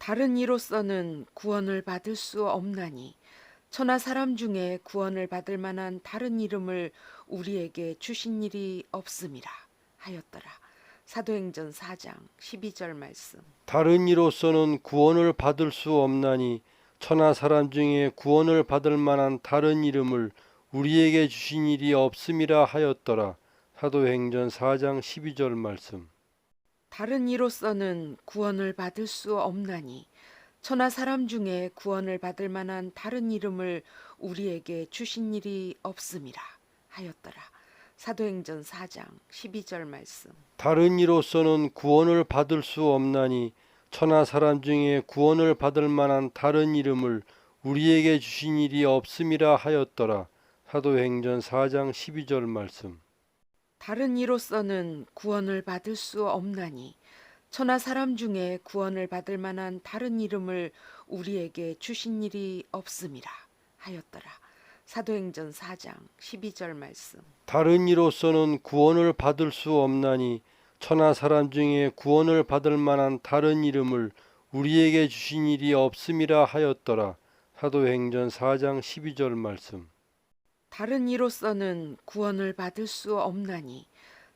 다른 이로서는 구원을 받을 수 없나니 천하 사람 중에 구원을 받을 만한 다른 이름을 우리에게 주신 일이 없음이라 하였더라. 사도행전 4장 12절 말씀. 다른 이로서는 구원을 받을 수 없나니 천하 사람 중에 구원을 받을 만한 다른 이름을 우리에게 주신 일이 없음이라 하였더라. 사도행전 4장 12절 말씀. 다른 이로서는 구원을 받을 수 없나니 천하 사람 중에 구원을 받을 만한 다른 이름을 우리에게 주신 일이 없음이라 하였더라. 사도행전 4장 12절 말씀. 다른 이로서는 구원을 받을 수 없나니 천하 사람 중에 구원을 받을 만한 다른 이름을 우리에게 주신 일이 없음이라 하였더라. 사도행전 4장 12절 말씀. 다른 이로서는 구원을 받을 수 없나니 천하 사람 중에 구원을 받을 만한 다른 이름을 우리에게 주신 일이 없음이라 하였더라. 사도행전 4장 12절 말씀. 다른 이로서는 구원을 받을 수 없나니 천하 사람 중에 구원을 받을 만한 다른 이름을 우리에게 주신 일이 없음이라 하였더라. 사도행전 4장 12절 말씀. 다른 이로서는 구원을 받을 수 없나니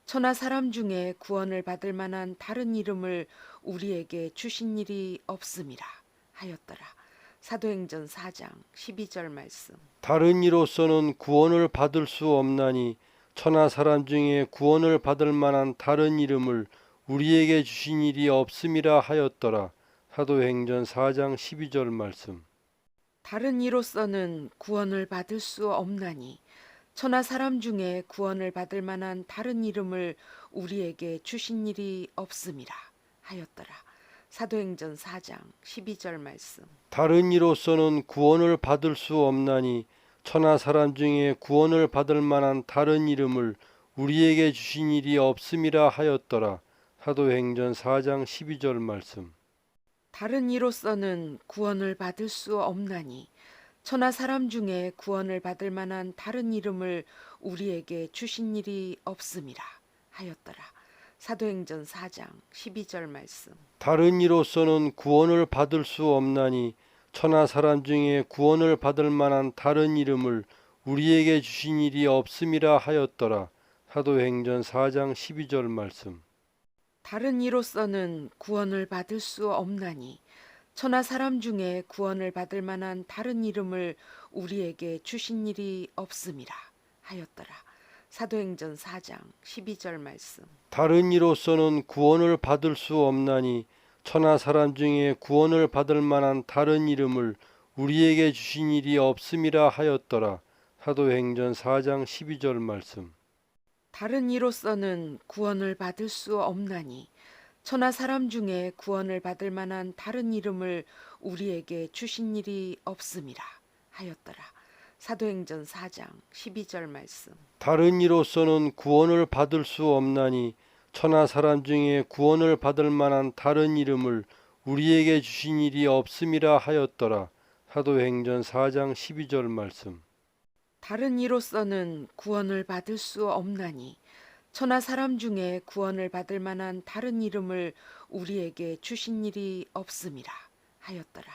천하 사람 중에 구원을 받을 만한 다른 이름을 우리에게 주신 일이 없음이라 하였더라. 사도행전 4장 12절 말씀. 다른 이로서는 구원을 받을 수 없나니 천하 사람 중에 구원을 받을 만한 다른 이름을 우리에게 주신 일이 없음이라 하였더라. 사도행전 4장 12절 말씀. 다른 이로서는 구원을 받을 수 없나니 천하 사람 중에 구원을 받을 만한 다른 이름을 우리에게 주신 일이 없음이라 하였더라. 사도행전 4장 12절 말씀. 다른 이로서는 구원을 받을 수 없나니 천하 사람 중에 구원을 받을 만한 다른 이름을 우리에게 주신 일이 없음이라 하였더라. 사도행전 4장 12절 말씀. 다른 이로서는 구원을 받을 수 없나니 천하 사람 중에 구원을 받을 만한 다른 이름을 우리에게 주신 일이 없음이라 하였더라. 사도행전 4장 12절 말씀. 다른 이로서는 구원을 받을 수 없나니 천하 사람 중에 구원을 받을 만한 다른 이름을 우리에게 주신 일이 없음이라 하였더라. 사도행전 4장 12절 말씀. 다른 이로서는 구원을 받을 수 없나니 천하 사람 중에 구원을 받을 만한 다른 이름을 우리에게 주신 일이 없음이라 하였더라. 사도행전 4장 12절 말씀. 다른 이로서는 구원을 받을 수 없나니 천하 사람 중에 구원을 받을 만한 다른 이름을 우리에게 주신 일이 없음이라 하였더라. 사도행전 4장 12절 말씀. 다른 이로서는 구원을 받을 수 없나니 천하 사람 중에 구원을 받을 만한 다른 이름을 우리에게 주신 일이 없음이라 하였더라. 사도행전 4장 12절 말씀. 다른 이로서는 구원을 받을 수 없나니 천하 사람 중에 구원을 받을 만한 다른 이름을 우리에게 주신 일이 없음이라 하였더라. 사도행전 4장 12절 말씀. 다른 이로서는 구원을 받을 수 없나니 천하 사람 중에 구원을 받을 만한 다른 이름을 우리에게 주신 일이 없음이라 하였더라.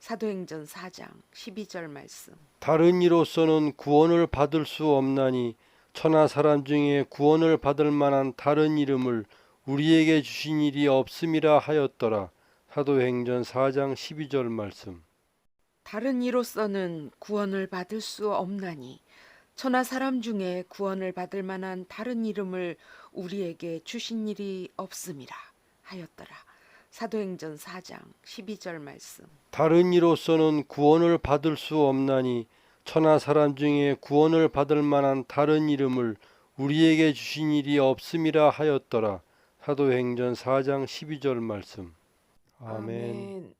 사도행전 4장 12절 말씀. 다른 이로서는 구원을 받을 수 없나니 천하 사람 중에 구원을 받을 만한 다른 이름을 우리에게 주신 일이 없음이라 하였더라. 사도행전 4장 12절 말씀. 다른 이로서는 구원을 받을 수 없나니 천하 사람 중에 구원을 받을 만한 다른 이름을 우리에게 주신 일이 없음이라 하였더라. 사도행전 4장 12절 말씀. 다른 이로서는 구원을 받을 수 없나니 천하 사람 중에 구원을 받을 만한 다른 이름을 우리에게 주신 일이 없음이라 하였더라. 사도행전 4장 12절 말씀. 아멘. 아멘.